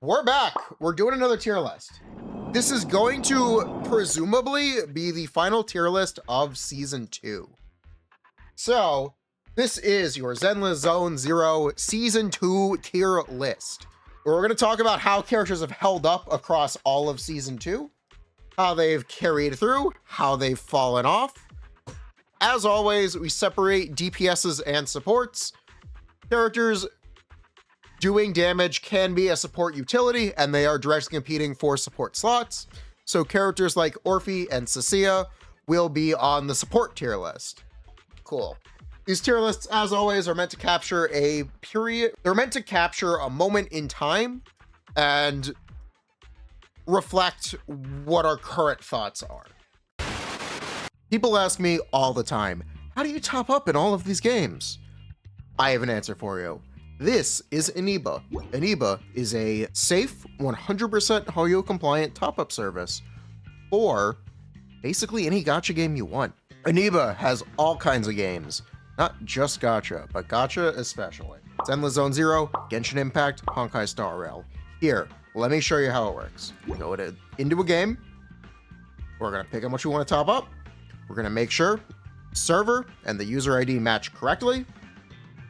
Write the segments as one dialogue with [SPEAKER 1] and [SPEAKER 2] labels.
[SPEAKER 1] We're back. We're doing another tier list. This is going to presumably be the final tier list of season 2. So this is your Zenless Zone Zero season 2 tier list. We're going to talk about how characters have held up across all of season 2, how they've carried through, how they've fallen off. As always, we separate DPSs and supports. Characters doing damage can be a support utility, and they are directly competing for support slots. So characters like Orphe and Cecilia will be on the support tier list. Cool. These tier lists, as always, are meant to capture a period. They're meant to capture a moment in time and reflect what our current thoughts are. People ask me all the time, how do you top up in all of these games? I have an answer for you. This is Eneba. Eneba is a safe, 100% Hoyo compliant top-up service for basically any gacha game you want. Eneba has all kinds of games, not just gacha, but gacha especially. Zenless Zone Zero, Genshin Impact, Honkai Star Rail. Here, let me show you how it works. We go into a game. We're gonna pick how much we want to top up. We're gonna make sure server and the user ID match correctly,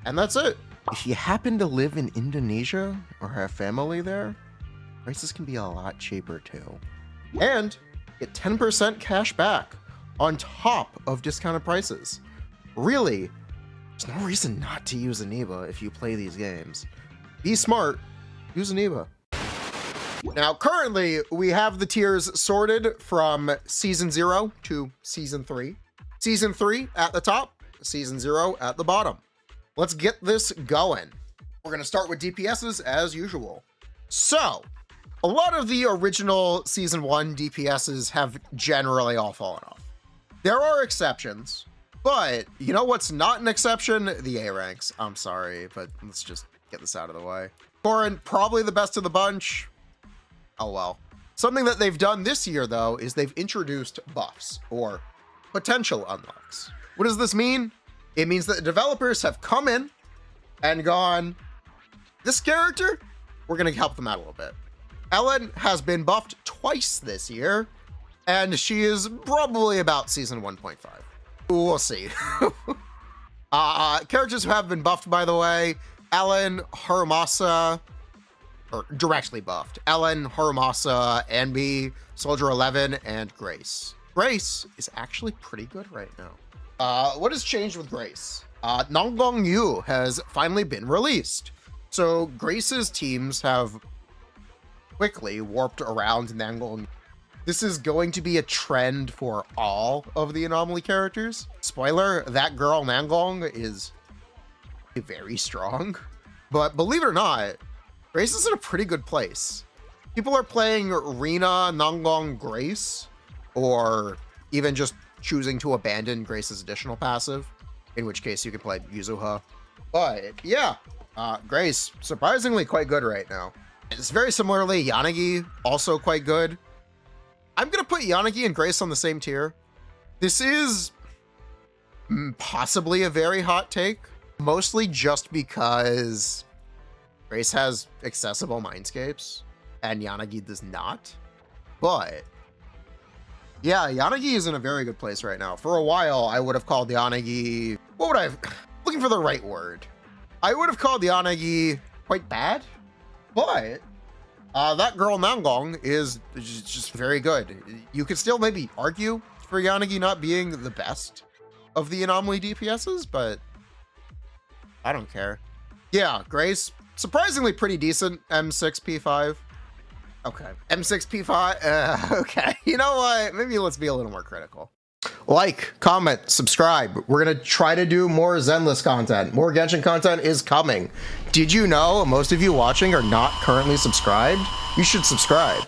[SPEAKER 1] and that's it. If you happen to live in Indonesia or have family there, prices can be a lot cheaper too. And get 10% cash back on top of discounted prices. Really, there's no reason not to use Eneba if you play these games. Be smart, use Eneba. Now, currently, we have the tiers sorted from Season 0 to Season 3. Season 3 at the top, Season 0 at the bottom. Let's get this going. We're going to start with DPSs as usual. So, a lot of the original Season 1 DPSs have generally all fallen off. There are exceptions, but you know what's not an exception? The A ranks. I'm sorry, but let's just get this out of the way. Corin, probably the best of the bunch. Oh well. Something that they've done this year, though, is they've introduced buffs, or potential unlocks. What does this mean? It means that the developers have come in and gone, this character, we're going to help them out a little bit. Ellen has been buffed twice this year, and she is probably about season 1.5. We'll see. Characters who have been buffed, by the way, Ellen, Harumasa, or directly buffed. Ellen, Harumasa, Anbi, Soldier 11, and Grace. Grace is actually pretty good right now. What has changed with Grace? Nanggong Yu has finally been released. So Grace's teams have quickly warped around Nanggong. This is going to be a trend for all of the Anomaly characters. Spoiler, that girl Nanggong is very strong. But believe it or not, Grace is in a pretty good place. People are playing Rina, Nanggong, Grace, or even just choosing to abandon Grace's additional passive, in which case you can play Yuzuha. But yeah, Grace, surprisingly quite good right now. It's very similarly, Yanagi, also quite good. I'm gonna put Yanagi and Grace on the same tier. This is possibly a very hot take, mostly just because Grace has accessible mindscapes and Yanagi does not. But yeah, Yanagi is in a very good place right now. For a while, I would have called Yanagi, looking for the right word. I would have called Yanagi quite bad, but that girl Nanggong is just very good. You could still maybe argue for Yanagi not being the best of the Anomaly DPSs, but I don't care. Yeah, Grace, surprisingly pretty decent, M6P5. Okay, M6P5, okay. You know what? Maybe let's be a little more critical. Like, comment, subscribe. We're gonna try to do more Zenless content. More Genshin content is coming. Did you know most of you watching are not currently subscribed? You should subscribe.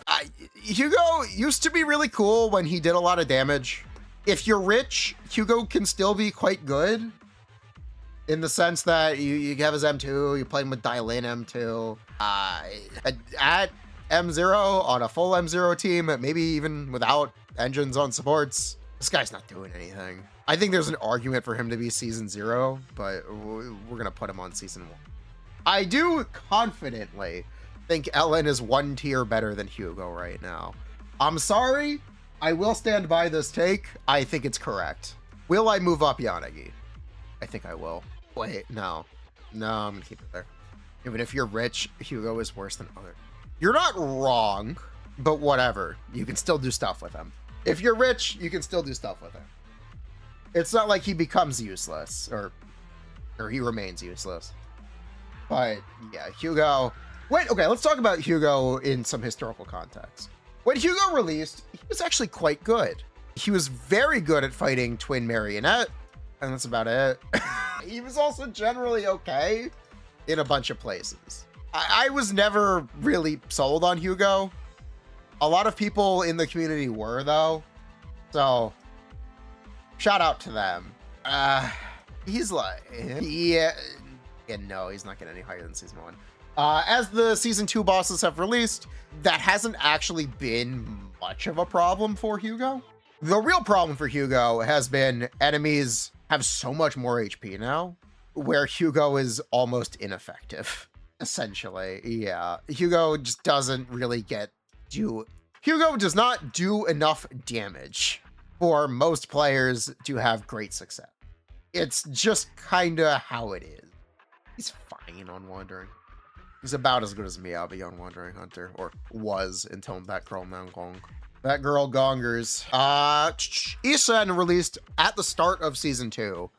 [SPEAKER 1] Hugo used to be really cool when he did a lot of damage. If you're rich, Hugo can still be quite good, in the sense that you have his M2, you're playing with Dialin M2. At M0 on a full M0 team, maybe even without engines on supports, this guy's not doing anything. I think there's an argument for him to be season 0, but we're gonna put him on season 1. I do confidently think Ellen is 1 tier better than Hugo right now. I'm sorry. I will stand by this take. I think it's correct. Will I move up Yanagi? I think I will. Wait, no. No, I'm gonna keep it there. Even if you're rich, Hugo is worse than other. You're not wrong, but whatever. You can still do stuff with him. If you're rich, you can still do stuff with him. It's not like he becomes useless, or he remains useless. But yeah, Hugo. Wait, okay, let's talk about Hugo in some historical context. When Hugo released, he was actually quite good. He was very good at fighting Twin Marionette, and that's about it. He was also generally okay in a bunch of places. I was never really sold on Hugo. A lot of people in the community were, though. So, shout out to them. He's like, yeah, no, he's not getting any higher than season 1. As the season 2 bosses have released, that hasn't actually been much of a problem for Hugo. The real problem for Hugo has been enemies have so much more HP now, where Hugo is almost ineffective, essentially. Yeah, Hugo just doesn't really Hugo does not do enough damage for most players to have great success. It's just kinda how it is. He's fine on Wandering. He's about as good as Miyabi on Wandering Hunter, or was until that girl Nangong. That girl Gongers. Isen released at the start of season 2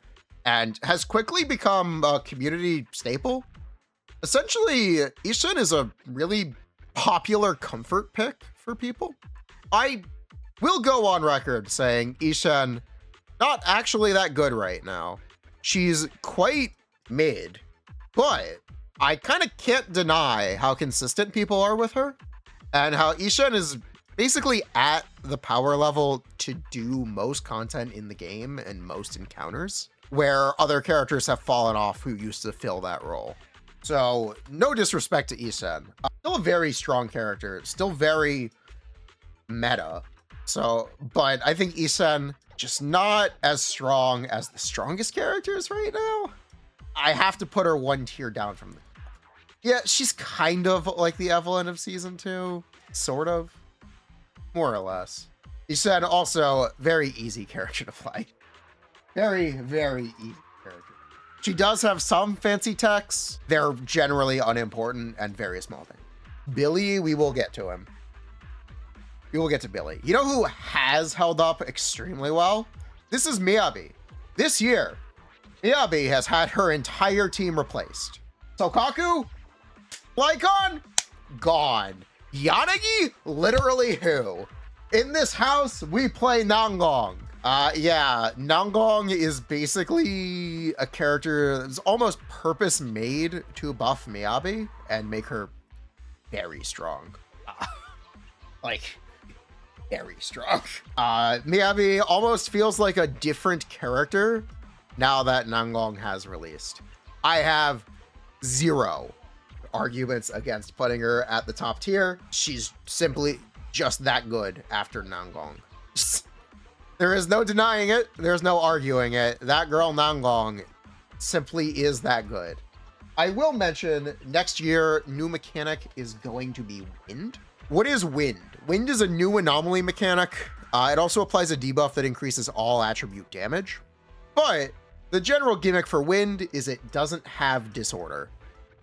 [SPEAKER 1] and has quickly become a community staple. Essentially, Isen is a really popular comfort pick for people. I will go on record saying Isen not actually that good right now. She's quite mid, but I kind of can't deny how consistent people are with her and how Isen is basically at the power level to do most content in the game and most encounters, where other characters have fallen off who used to fill that role. So no disrespect to Isen. Still a very strong character, still very meta. So, but I think Isen just not as strong as the strongest characters right now. I have to put her 1 tier down from the. Yeah, she's kind of like the Evelyn of season 2, sort of, more or less. Isen also very easy character to play. Very, very easy character. She does have some fancy techs. They're generally unimportant and very small things. Billy, we will get to him. We will get to Billy. You know who has held up extremely well? This is Miyabi. This year, Miyabi has had her entire team replaced. Sokaku, Lycon, gone. Yanagi, literally who? In this house, we play Nangong. Yeah, Nangong is basically a character that's almost purpose made to buff Miyabi and make her very strong. Like, very strong. Miyabi almost feels like a different character now that Nangong has released. I have 0 arguments against putting her at the top tier. She's simply just that good after Nangong. There is no denying it. There's no arguing it. That girl Nangong simply is that good. I will mention next year, new mechanic is going to be Wind. What is Wind? Wind is a new anomaly mechanic. It also applies a debuff that increases all attribute damage. But the general gimmick for Wind is it doesn't have disorder.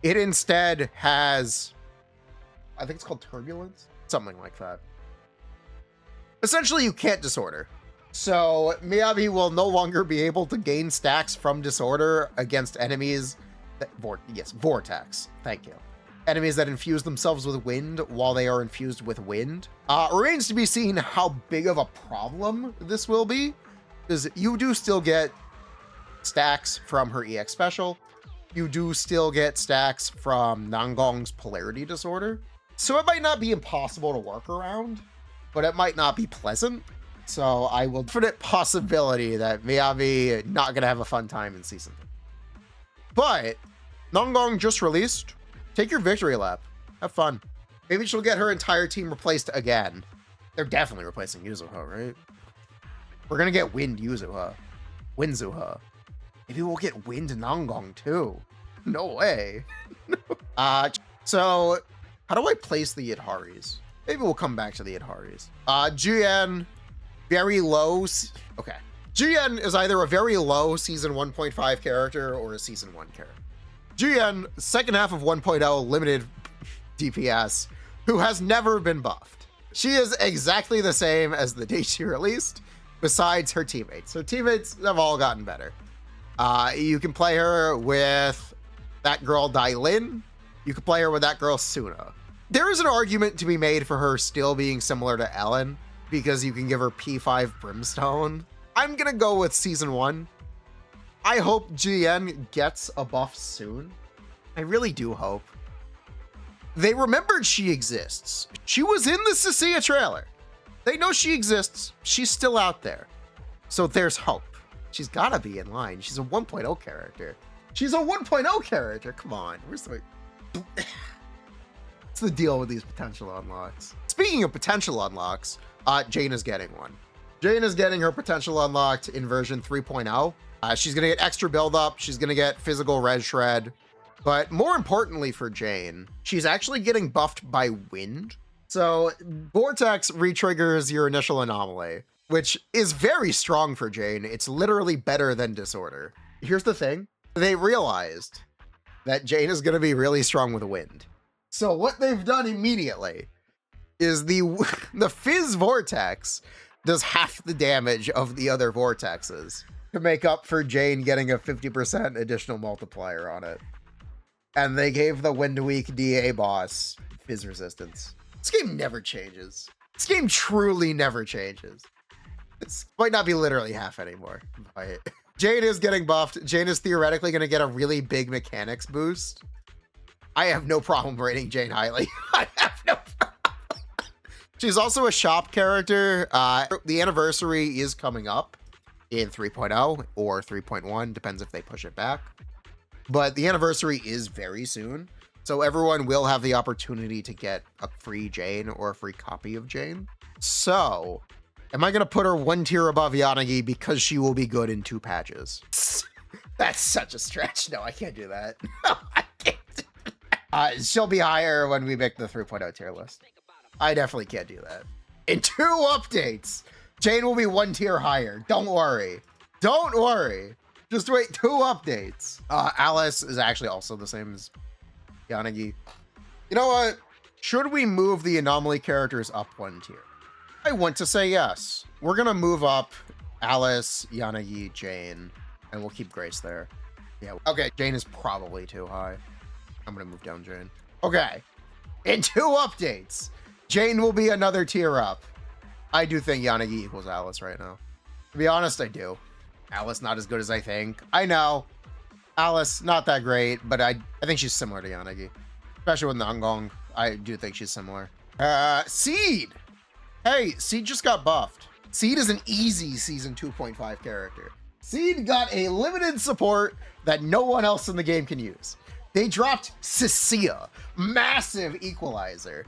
[SPEAKER 1] It instead has, I think it's called Turbulence, something like that. Essentially, you can't disorder. So Miyabi will no longer be able to gain stacks from disorder against enemies that, Vortex, thank you. Enemies that infuse themselves with wind while they are infused with wind. Remains to be seen how big of a problem this will be, because you do still get stacks from her EX special. You do still get stacks from Nangong's polarity disorder. So it might not be impossible to work around, but it might not be pleasant. So I will definite possibility that Miyabi not gonna have a fun time in season 3. But Nangong just released. Take your victory lap. Have fun. Maybe she'll get her entire team replaced again. They're definitely replacing Yuzuha, right? We're gonna get Wind Yuzuha. Winzuha. Maybe we'll get Wind Nangong too. No way. So How do I place the Yidharis? Maybe we'll come back to the Yidharis. GN, very low. Okay. GN is either a very low season 1.5 character or a season 1 character. GN, second half of 1.0 limited DPS, who has never been buffed. She is exactly the same as the day she released, besides her teammates. Her teammates have all gotten better. You can play her with that girl Dailin. You can play her with that girl Suna. There is an argument to be made for her still being similar to Ellen, because you can give her P5 Brimstone. I'm gonna go with season 1. I hope GN gets a buff soon. I really do hope. They remembered she exists. She was in the Cecilia trailer. They know she exists. She's still out there. So there's hope. She's gotta be in line. She's a 1.0 character. She's a 1.0 character. Come on. Where's the... What's the deal with these potential unlocks? Speaking of potential unlocks, Jane is getting one. Jane is getting her potential unlocked in version 3.0. She's gonna get extra build up. She's gonna get physical red shred. But more importantly for Jane, she's actually getting buffed by wind. So Vortex re-triggers your initial anomaly, which is very strong for Jane. It's literally better than Disorder. Here's the thing. They realized that Jane is gonna be really strong with wind. So what they've done immediately is the Fizz Vortex does half the damage of the other Vortexes to make up for Jane getting a 50% additional multiplier on it. And they gave the Wind Weak DA boss Fizz resistance. This game never changes. This game truly never changes. This might not be literally half anymore. But Jane is getting buffed. Jane is theoretically going to get a really big mechanics boost. I have no problem rating Jane highly. I have no problem. She's also a shop character. The anniversary is coming up in 3.0 or 3.1, depends if they push it back. But the anniversary is very soon, so everyone will have the opportunity to get a free Jane or a free copy of Jane. So, am I going to put her one tier above Yanagi because she will be good in 2 patches? That's such a stretch. No, I can't do that. No, I can't do that. She'll be higher when we make the 3.0 tier list. I definitely can't do that. In 2 updates, Jane will be 1 tier higher. Don't worry. Don't worry. Just wait 2 updates. Alice is actually also the same as Yanagi. You know what? Should we move the anomaly characters up 1 tier? I want to say yes. We're gonna move up Alice, Yanagi, Jane, and we'll keep Grace there. Yeah, okay, Jane is probably too high. I'm gonna move down Jane. Okay, in 2 updates, Jane will be another tier up. I do think Yanagi equals Alice right now. To be honest, I do. Alice not as good as I think. I know. Alice, not that great, but I think she's similar to Yanagi. Especially with Nangong. I do think she's similar. Seed! Hey, Seed just got buffed. Seed is an easy season 2.5 character. Seed got a limited support that no one else in the game can use. They dropped Cecilia, massive equalizer.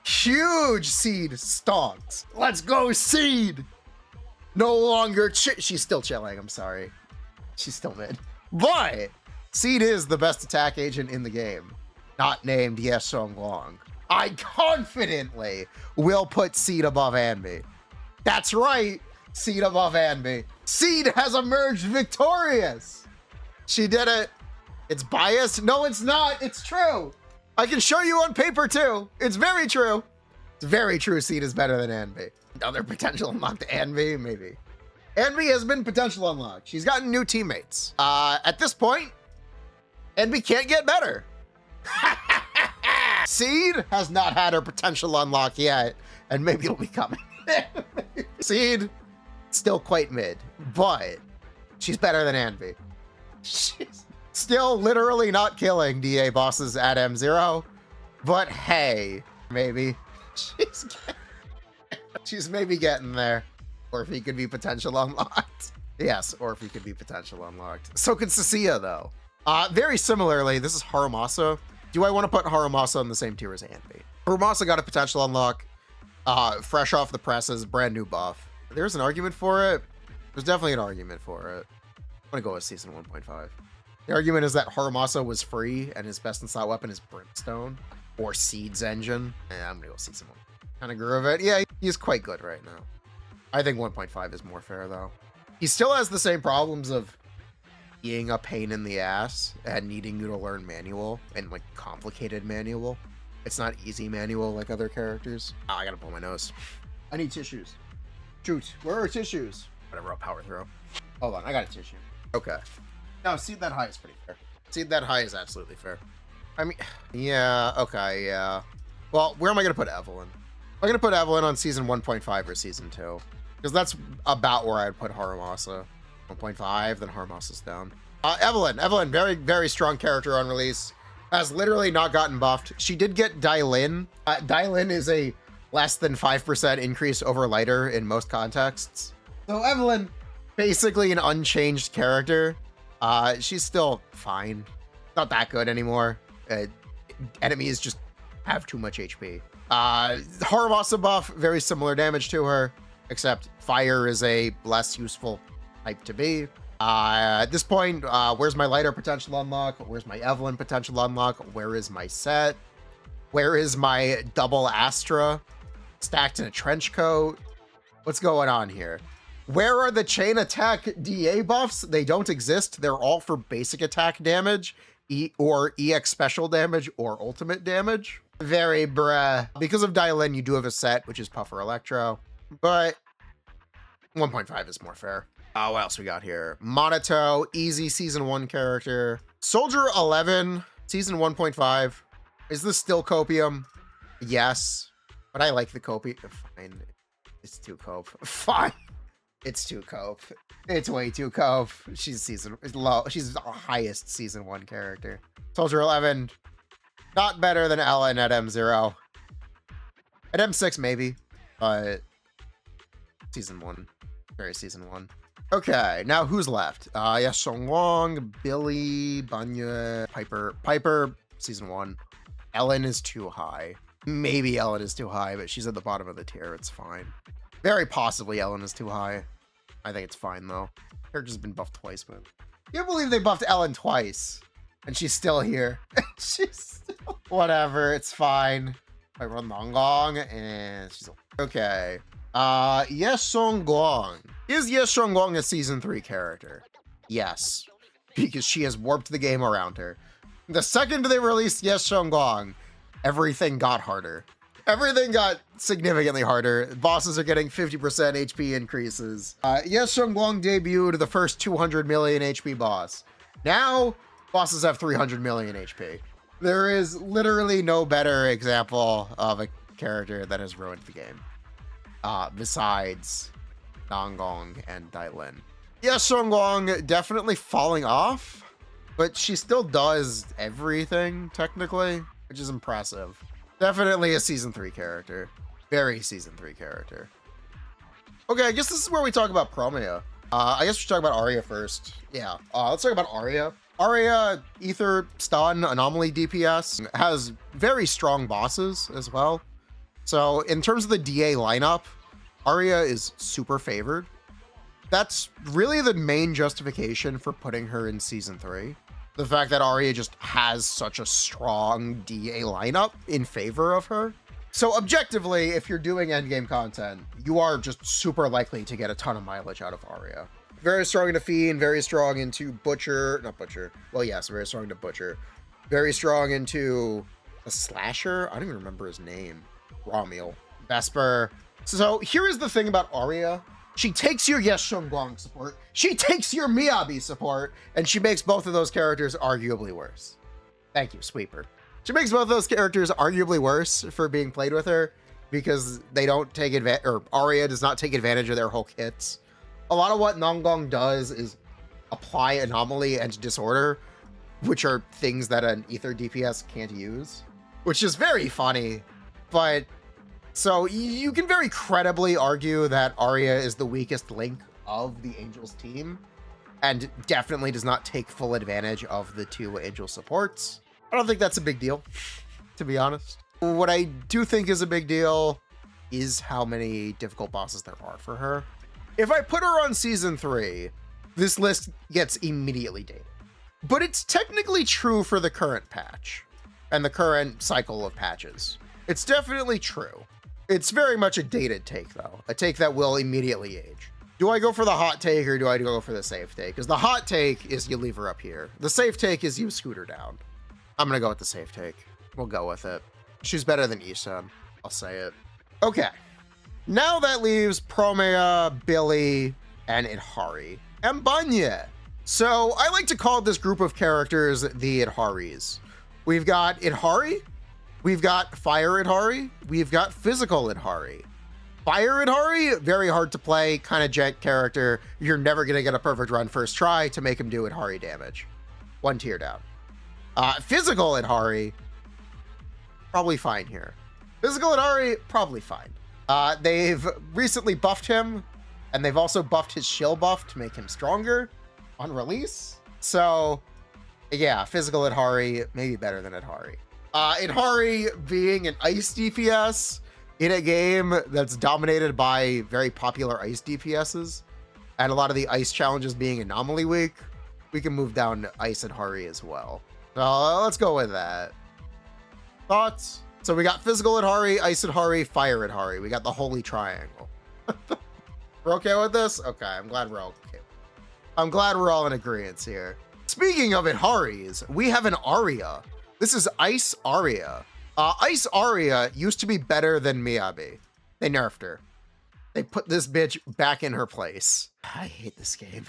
[SPEAKER 1] Huge Seed stonks. Let's go, Seed! No longer she's still chilling, I'm sorry. She's still mid. But Seed is the best attack agent in the game. Not named Yes Song Long. I confidently will put Seed above Anby. That's right, Seed above Anby. Seed has emerged victorious. She did it. It's biased. No, it's not. It's true. I can show you on paper too. It's very true. It's very true. Seed is better than Anby. Other potential unlocked Anby, maybe. Anby has been potential unlocked. She's gotten new teammates. At this point, Anby can't get better. Seed has not had her potential unlock yet, and maybe it'll be coming. Seed, still quite mid, but she's better than Anby. She's still literally not killing DA bosses at M0, but hey, maybe. She's maybe getting there. Or if he could be potential unlocked. Yes, or if he could be potential unlocked. So could Cecilia, though. Very similarly, this is Harumasa. Do I want to put Harumasa on the same tier as Anby? Harumasa got a potential unlock. Fresh off the presses, brand new buff. There's an argument for it. There's definitely an argument for it. I'm gonna go with season 1.5. The argument is that Harumasa was free and his best in slot weapon is Brimstone. or Seeds engine. I'm gonna go season 1. Kind of groove it. Yeah, he's quite good right now. I think 1.5 is more fair though. He still has the same problems of being a pain in the ass and needing you to learn manual and like complicated manual. It's not easy manual like other characters. Oh, I gotta pull my nose. I need tissues. Shoot, where are tissues? Whatever, I'll power through. Hold on, I got a tissue. Okay. No, seed that high is pretty fair. Seed that high is absolutely fair. I mean, yeah, okay, yeah. Well, where am I gonna put Evelyn? I'm gonna put Evelyn on season 1.5 or season 2. Because that's about where I'd put Haramasa. 1.5, then Haramasa's down. Evelyn, very, very strong character on release. Has literally not gotten buffed. She did get Dailin. Dailin is a less than 5% increase over lighter in most contexts. So Evelyn, basically an unchanged character. She's still fine. Not that good anymore. Enemies just have too much HP. Haramasa buff, very similar damage to her, except fire is a less useful type to be. At this point, where's my lighter potential unlock? Where's my Evelyn potential unlock? Where is my set? Where is my double Astra stacked in a trench coat? What's going on here? Where are the chain attack DA buffs? They don't exist. They're all for basic attack damage, or EX special damage, or ultimate damage. Very bruh. Because of Dailin, you do have a set, which is Puffer Electro, but 1.5 is more fair. What else we got here? Monato, easy season 1 character. Soldier 11, season 1.5. Is this still copium? Yes, but I like the copium. Fine, it's too cope. Fine, it's too cope. It's way too cope. She's low. She's the highest season 1 character. Soldier 11, not better than Ellen at M0. At M6 maybe, but season 1, very season 1. Okay, now who's left? Yes, Songwong, Billy, Banya, Piper, season 1. Ellen is too high. Maybe Ellen is too high, but she's at the bottom of the tier. It's fine. Very possibly Ellen is too high. I think it's fine though. Character's been buffed twice, but I can't believe they buffed Ellen twice, and she's still here. She's still... Whatever, it's fine. I run Nongong, and she's okay. Yes Songguang. Is Yes Songguang a season 3 character? Yes, because she has warped the game around her. The second they released Yes Songguang, everything got harder. Everything got significantly harder. Bosses are getting 50% HP increases. Yes Songguang debuted the first 200 million HP boss. Now, bosses have 300 million HP. There is literally no better example of a character that has ruined the game. Besides Nongong and Dailin. Yes, Songguang definitely falling off, but she still does everything, technically, which is impressive. Definitely a season 3 character. Very season 3 character. Okay, I guess this is where we talk about Promia. I guess we should talk about Arya first. Yeah, let's talk about Arya. Arya, Ether, Stun, Anomaly DPS, has very strong bosses as well. So in terms of the DA lineup, Arya is super favored. That's really the main justification for putting her in season 3. The fact that Arya just has such a strong DA lineup in favor of her. So objectively, if you're doing endgame content, you are just super likely to get a ton of mileage out of Arya. Very strong into Fiend, very strong into Butcher, well, yes, very strong into Butcher. Very strong into a Slasher, I don't even remember his name. Romuel, Vesper. So here is the thing about Arya. She takes your Yes Songguang support, she takes your Miyabi support, and she makes both of those characters arguably worse. Thank you, Sweeper. She makes both of those characters arguably worse for being played with her because they don't take advantage, or Arya does not take advantage of their whole kits. A lot of what Nongong does is apply Anomaly and Disorder, which are things that an Ether DPS can't use, which is very funny. But so you can very credibly argue that Arya is the weakest link of the Angels team and definitely does not take full advantage of the 2 Angel supports. I don't think that's a big deal, to be honest. What I do think is a big deal is how many difficult bosses there are for her. If I put her on season 3, this list gets immediately dated. But it's technically true for the current patch. and the current cycle of patches. It's definitely true. It's very much a dated take though, a take that will immediately age. Do I go for the hot take or do I go for the safe take? Because the hot take is you leave her up here. The safe take is you scoot her down. I'm gonna go with the safe take. We'll go with it. She's better than Isan. I'll say it. Okay. Now that leaves Promea, Billy, and Idhari. And Banya. So I like to call this group of characters the Idharis. We've got Idhari. We've got Fire Idhari. We've got Physical Idhari. Fire Idhari, very hard to play, kind of jank character. You're never going to get a perfect run first try to make him do Idhari damage. One tier down. Physical Idhari, probably fine here. Physical Idhari, probably fine. They've recently buffed him, and they've also buffed his shield buff to make him stronger on release. So, yeah, Physical Idhari, maybe better than Idhari. Idhari being an ice DPS in a game that's dominated by very popular ice DPSs, and a lot of the ice challenges being anomaly weak, we can move down to ice Idhari as well. So let's go with that. Thoughts? So we got Physical Idhari, Ice Idhari, Fire Idhari. We got the holy triangle. We're okay with this? Okay, I'm glad we're all okay. I'm glad we're all in agreement here. Speaking of Idharis, we have an Arya. This is Ice Arya. Ice Arya used to be better than Miyabi. They nerfed her. They put this bitch back in her place. I hate this game.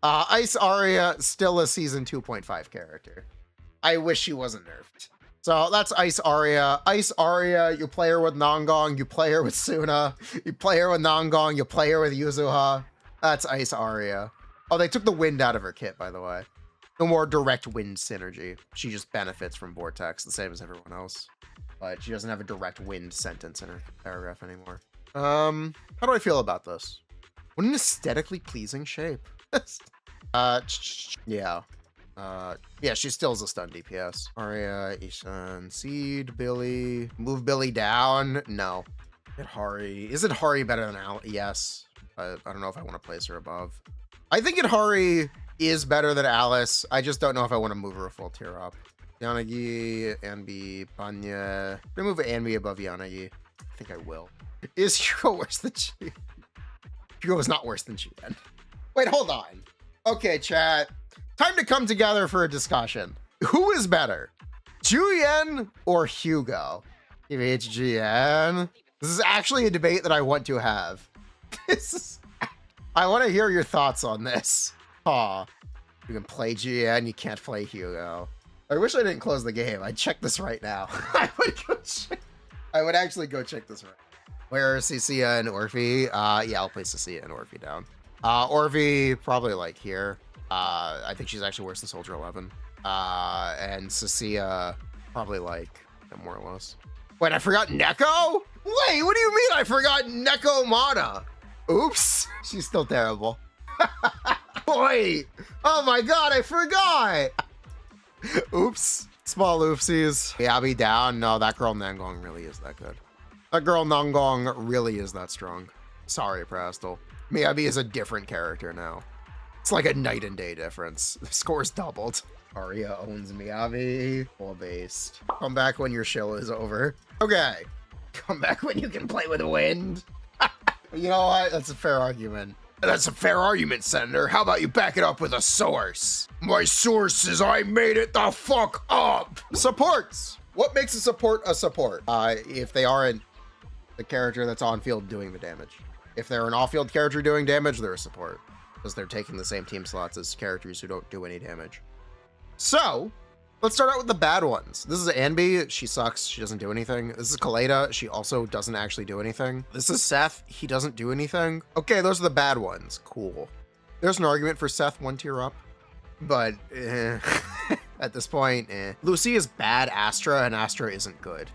[SPEAKER 1] Ice Arya, still a season 2.5 character. I wish she wasn't nerfed. So that's Ice Arya. Ice Arya, you play her with Nangong, you play her with Suna, you play her with Nangong, you play her with Yuzuha. That's Ice Arya. Oh, they took the wind out of her kit, by the way. No more direct wind synergy. She just benefits from Vortex, the same as everyone else. But she doesn't have a direct wind sentence in her paragraph anymore. How do I feel about this? What an aesthetically pleasing shape. Yeah. Yeah, she still is a stun DPS. Arya, Ishan, Seed, Billy. Move Billy down? No. Idhari. Is Idhari better than Al? Yes. I don't know if I want to place her above. I think Idhari is better than Alice. I just don't know if I want to move her a full tier up. Yanagi, Anbi, Banya. I'm gonna move Anbi above Yanagi. I think I will. Is Hugo worse than she? Hugo is not worse than she then. Wait, hold on. Okay, chat. Time to come together for a discussion. Who is better? Juyen or Hugo? Maybe it's Juyen. This is actually a debate that I want to have. I want to hear your thoughts on this. Aw. You can play Juyen, you can't play Hugo. I wish I didn't close the game. I'd check this right now. I would actually go check this right now. Where are Cecilia and Orphe? Yeah, I'll place Cecilia and Orphe down. Orphe, probably like here. I think she's actually worse than Soldier 11. And Cecilia, probably like more or less. Wait, I forgot Neko? Wait, what do you mean I forgot Neko Mana? Oops, she's still terrible. Wait, oh my god, I forgot. Oops, small oopsies. Miyabi down. No, that girl Nangong really is that good. That girl Nangong really is that strong. Sorry, Prastal. Miyabi is a different character now. It's like a night and day difference. The score's doubled. Arya owns Miyabi. Full based. Come back when your show is over. Okay. Come back when you can play with the wind. You know what? That's a fair argument. That's a fair argument, Senator. How about you back it up with a source? My source is I made it the fuck up. Supports. What makes a support a support? If they aren't the character that's on field doing the damage. If they're an off-field character doing damage, they're a support. Because they're taking the same team slots as characters who don't do any damage. So, let's start out with the bad ones. This is Anbi. She sucks. She doesn't do anything. This is Kaleda. She also doesn't actually do anything. This is Seth. He doesn't do anything. Okay, those are the bad ones. Cool. There's an argument for Seth one tier up. But, at this point, Lucy is bad Astra, and Astra isn't good.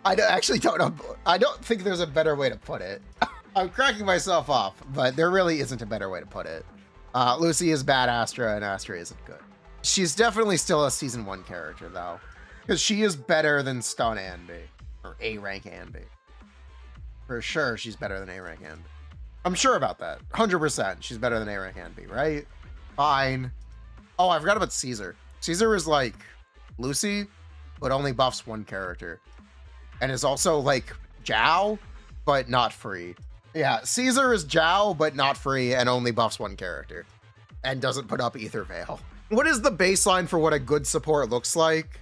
[SPEAKER 1] Actually don't know. I don't think there's a better way to put it. I'm cracking myself up, but there really isn't a better way to put it. Lucy is bad Astra, and Astra isn't good. She's definitely still a season 1 character, though, because she is better than Stun Anbi, or A-rank Anbi. For sure, she's better than A-rank Anbi. I'm sure about that. 100%. She's better than A-rank Anbi, right? Fine. Oh, I forgot about Caesar. Caesar is like Lucy, but only buffs one character. And is also like Zhao, but not free. Yeah, Caesar is Zhao, but not free and only buffs one character. And doesn't put up Ether Veil. What is the baseline for what a good support looks like?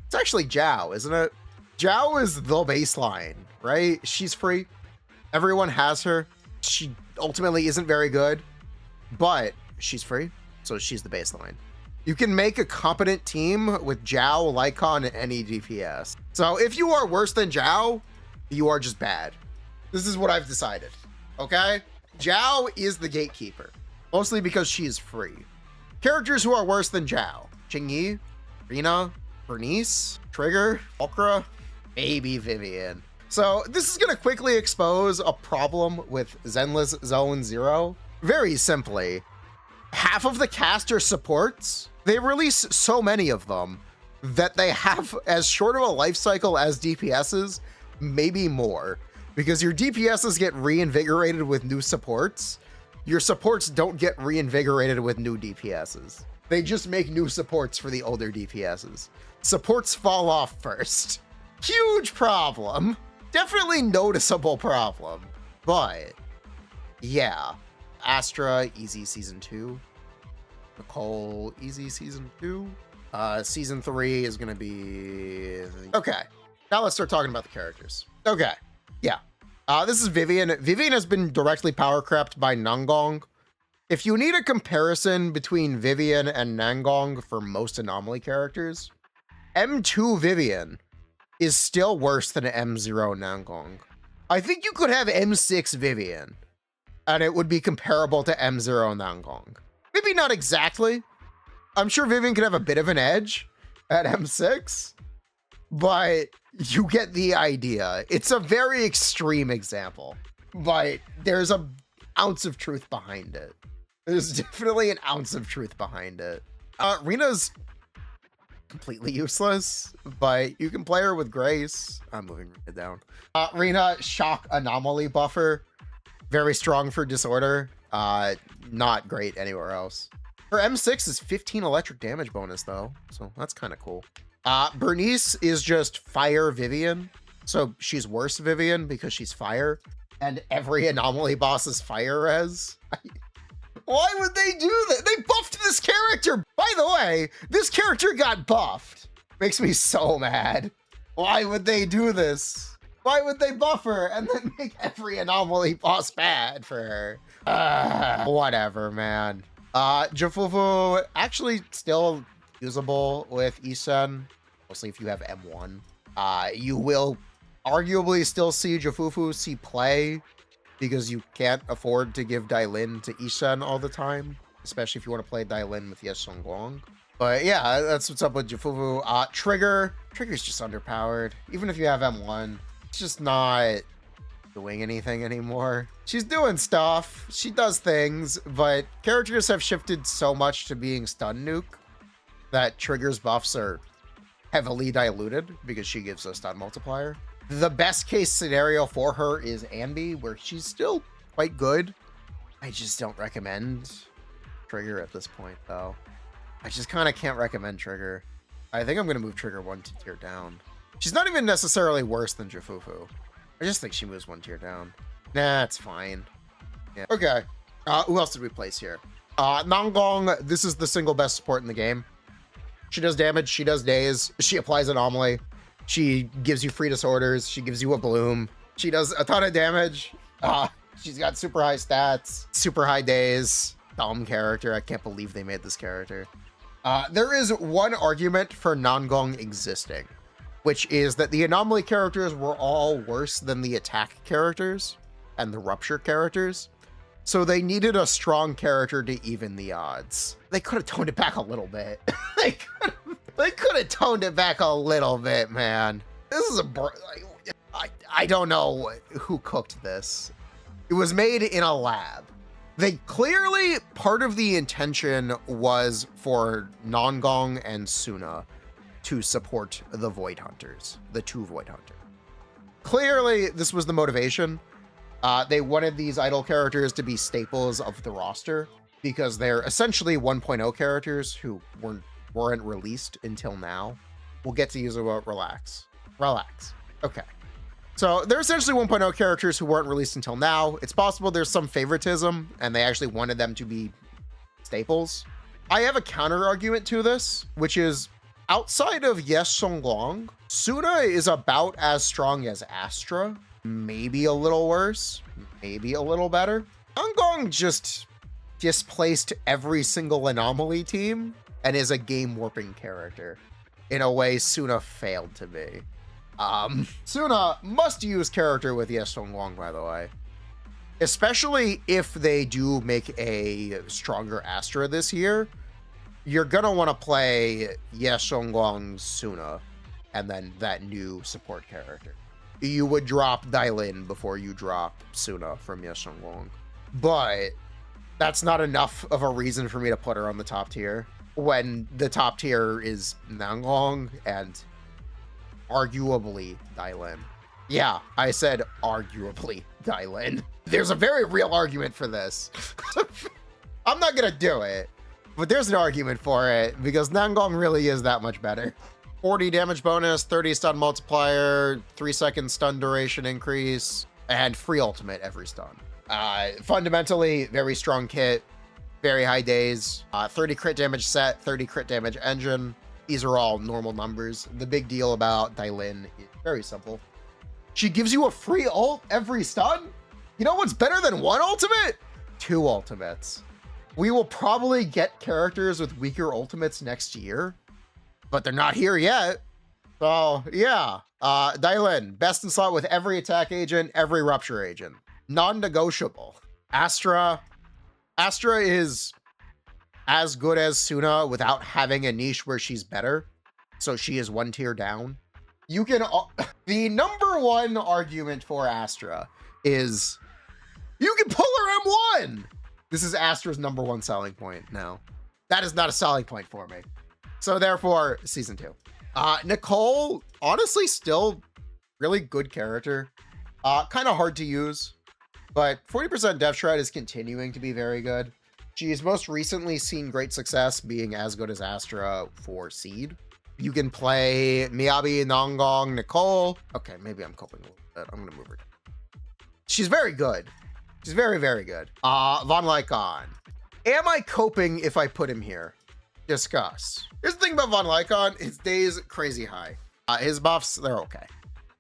[SPEAKER 1] It's actually Zhao, isn't it? Zhao is the baseline, right? She's free. Everyone has her. She ultimately isn't very good, but she's free, so she's the baseline. You can make a competent team with Zhao, Lycon, and any DPS. So if you are worse than Zhao, you are just bad. This is what I've decided, okay? Zhao is the gatekeeper, mostly because she is free. Characters who are worse than Zhao: Qingyi, Rina, Bernice, Trigger, Ultra, maybe Vivian. So this is going to quickly expose a problem with Zenless Zone 0. Very simply, half of the cast are supports. They release so many of them that they have as short of a life cycle as DPSs, maybe more, because your DPSs get reinvigorated with new supports. Your supports don't get reinvigorated with new DPSs. They just make new supports for the older DPSs. Supports fall off first. Huge problem. Definitely noticeable problem. But yeah, Astra, easy season 2. Nicole, easy season 2. Season 3 is gonna be... Okay, now let's start talking about the characters. Okay, yeah. This is Vivian. Vivian has been directly power crept by Nangong. If you need a comparison between Vivian and Nangong for most anomaly characters, M2 Vivian is still worse than M0 Nangong. I think you could have M6 Vivian, and it would be comparable to M0 Nangong. Maybe not exactly. I'm sure Vivian could have a bit of an edge at M6, but you get the idea. It's a very extreme example, but there's an ounce of truth behind it. There's definitely an ounce of truth behind it. Rina's completely useless, but you can play her with grace. I'm moving it down. Rina, shock anomaly buffer. Very strong for disorder. Not great anywhere else. Her M6 is 15 electric damage bonus though, so that's kind of cool. Bernice is just fire Vivian, so she's worse Vivian because she's fire, and every anomaly boss is fire res. Why would they do that? They buffed this character. By the way, this character got buffed. Makes me so mad. Why would they do this? Why would they buff her and then make every anomaly boss bad for her? Whatever, man. Jafufu actually still usable with Isen, mostly if you have M1. You will arguably still see Jafufu see play, because you can't afford to give Dailin to Isen all the time, especially if you want to play Dailin with Yes Guang. But yeah, that's what's up with Jafufu. Trigger's just underpowered. Even if you have M1, it's just not doing anything anymore. She's doing stuff, she does things, but characters have shifted so much to being stun nuke that Trigger's buffs are heavily diluted because she gives a stun multiplier. The best case scenario for her is Ambi, where she's still quite good. I just don't recommend Trigger at this point, though. I just kind of can't recommend Trigger. I think I'm going to move Trigger 1 tier down. She's not even necessarily worse than Jafufu. I just think she moves 1 tier down. Nah, it's fine. Yeah. Okay. Who else did we place here? Nangong, this is the single best support in the game. She does damage, she does daze, she applies anomaly. She gives you free disorders. She gives you a bloom. She does a ton of damage. She's got super high stats, super high days. Dumb character. I can't believe they made this character. There is one argument for Nangong existing, which is that the anomaly characters were all worse than the attack characters and the rupture characters. So they needed a strong character to even the odds. They could have toned it back a little bit. They could have toned it back a little bit, man. This is I don't know who cooked this. It was made in a lab. They clearly, part of the intention was for Nangong and Suna to support the Void Hunters, the 2 Void Hunters. Clearly, this was the motivation. They wanted these idol characters to be staples of the roster because they're essentially 1.0 characters who weren't released until now. We'll get to Yuzuha. Relax. Relax. Okay. So they're essentially 1.0 characters who weren't released until now. It's possible there's some favoritism and they actually wanted them to be staples. I have a counter argument to this, which is outside of Yes Songlong, Suna is about as strong as Astra. Maybe a little worse, maybe a little better. Angong just displaced every single anomaly team and is a game warping character in a way Suna failed to be. Suna must use character with Yes Songlong, by the way. Especially if they do make a stronger Astra this year, you're gonna want to play Yes Songlong's Suna and then that new support character. You would drop Dailin before you drop Suna from Yes Songlong. But that's not enough of a reason for me to put her on the top tier when the top tier is Nanglong and arguably Dailin. Yeah, I said arguably Dailin. There's a very real argument for this. I'm not gonna do it, but there's an argument for it because Nanglong really is that much better. 40 damage bonus, 30 stun multiplier, 3-second stun duration increase, and free ultimate every stun. Fundamentally, very strong kit, very high days, 30 crit damage set, 30 crit damage engine. These are all normal numbers. The big deal about Dailin is very simple. She gives you a free ult every stun. You know what's better than one ultimate? 2 ultimates. We will probably get characters with weaker ultimates next year, but they're not here yet. So yeah, Dailin, best in slot with every attack agent, every rupture agent. Non-negotiable. Astra is as good as Suna without having a niche where she's better. So she is 1 tier down. You can, the number one argument for Astra is you can pull her M1. This is Astra's number one selling point now. That is not a selling point for me. So therefore, season 2. Nicole, honestly, still really good character. Kind of hard to use, but 40% Death Shred is continuing to be very good. She's most recently seen great success being as good as Astra for Seed. You can play Miyabi, Nanglong, Nicole. Okay, maybe I'm coping a little bit. I'm gonna move her. She's very good. She's very, very good. Von Lycon. Am I coping if I put him here? Discuss. Here's the thing about Von Lycon, his days crazy high. His buffs, they're okay.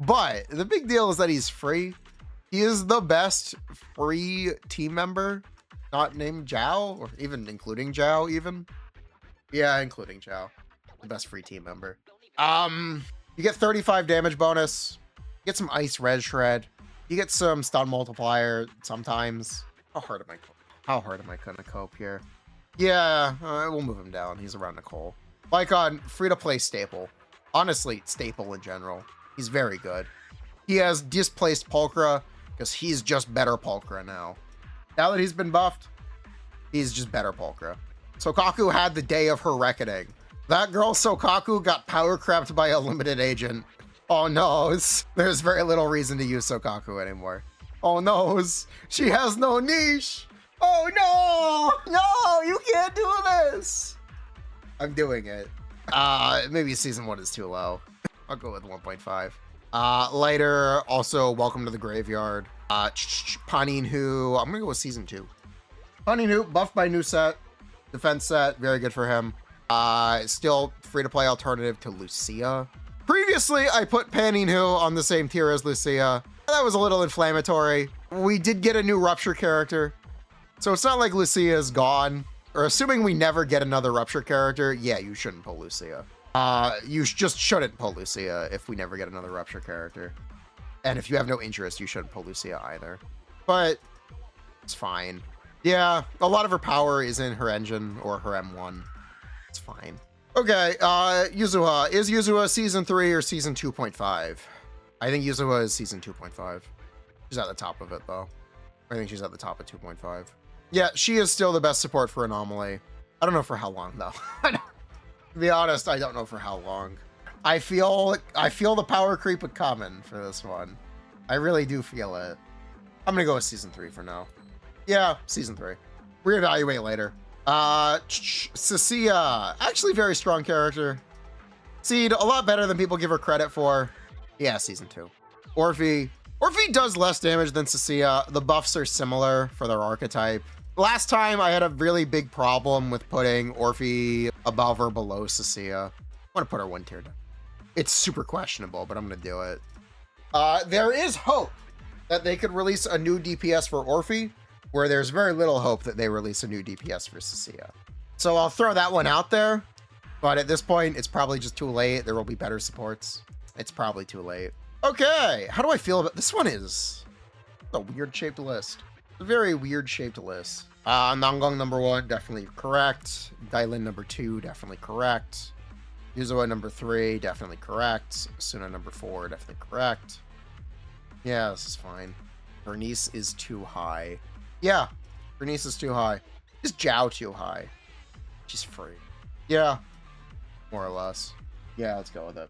[SPEAKER 1] But the big deal is that he's free. He is the best free team member, not named Zhao, or even including Zhao even. Yeah, including Zhao. The best free team member. You get 35 damage bonus. You get some ice red shred. You get some stun multiplier sometimes. How hard am I gonna cope here? Yeah, we'll move him down. He's around Nicole. Lycon, free to play staple. Honestly, staple in general. He's very good. He has displaced Pulchra because he's just better Pulchra now. Now that he's been buffed, he's just better Pulchra. Sokaku had the day of her reckoning. That girl Sokaku got power crept by a limited agent. Oh no, there's very little reason to use Sokaku anymore. Oh no, she has no niche. Oh no, no, you can't do this. I'm doing it. Maybe season 1 is too low. I'll go with 1.5. Later, also Welcome to the Graveyard. Paninhu, I'm gonna go with season 2. Paninhu, buffed by new set, defense set, very good for him. Still free to play alternative to Lucia. Previously, I put Paninhu on the same tier as Lucia. That was a little inflammatory. We did get a new Rupture character, so it's not like Lucia is gone. Or assuming we never get another Rupture character, yeah, you shouldn't pull Lucia. You just shouldn't pull Lucia if we never get another Rupture character. And if you have no interest, you shouldn't pull Lucia either. But it's fine. Yeah, a lot of her power is in her engine or her M1. It's fine. Okay, Yuzuha. Is Yuzuha season 3 or season 2.5? I think Yuzuha is season 2.5. She's at the top of it, though. I think she's at the top of 2.5. Yeah, she is still the best support for Anomaly. I don't know for how long, though. To be honest, I don't know for how long. I feel the power creep coming for this one. I really do feel it. I'm gonna go with season 3 for now. Yeah, season 3. Reevaluate later. Cecilia, actually very strong character. Seed, a lot better than people give her credit for. Yeah, season 2. Orphe does less damage than Cecilia. The buffs are similar for their archetype. Last time I had a really big problem with putting Orphe above or below Cecilia. I want to put her 1 tier down. It's super questionable, but I'm going to do it. There is hope that they could release a new DPS for Orphe, where there's very little hope that they release a new DPS for Cecilia. So I'll throw that one out there, but at this point, it's probably just too late. There will be better supports. It's probably too late. Okay, how do I feel about this one? Is a weird shaped list. A very weird shaped list. Nanggong number 1, definitely correct. Dailin number 2, definitely correct. Yuzawa number 3, definitely correct. Suna number 4, definitely correct. Yeah, this is fine. Bernice is too high. Yeah, Bernice is too high. Is Zhao too high? She's free. Yeah, more or less. Yeah, let's go with it.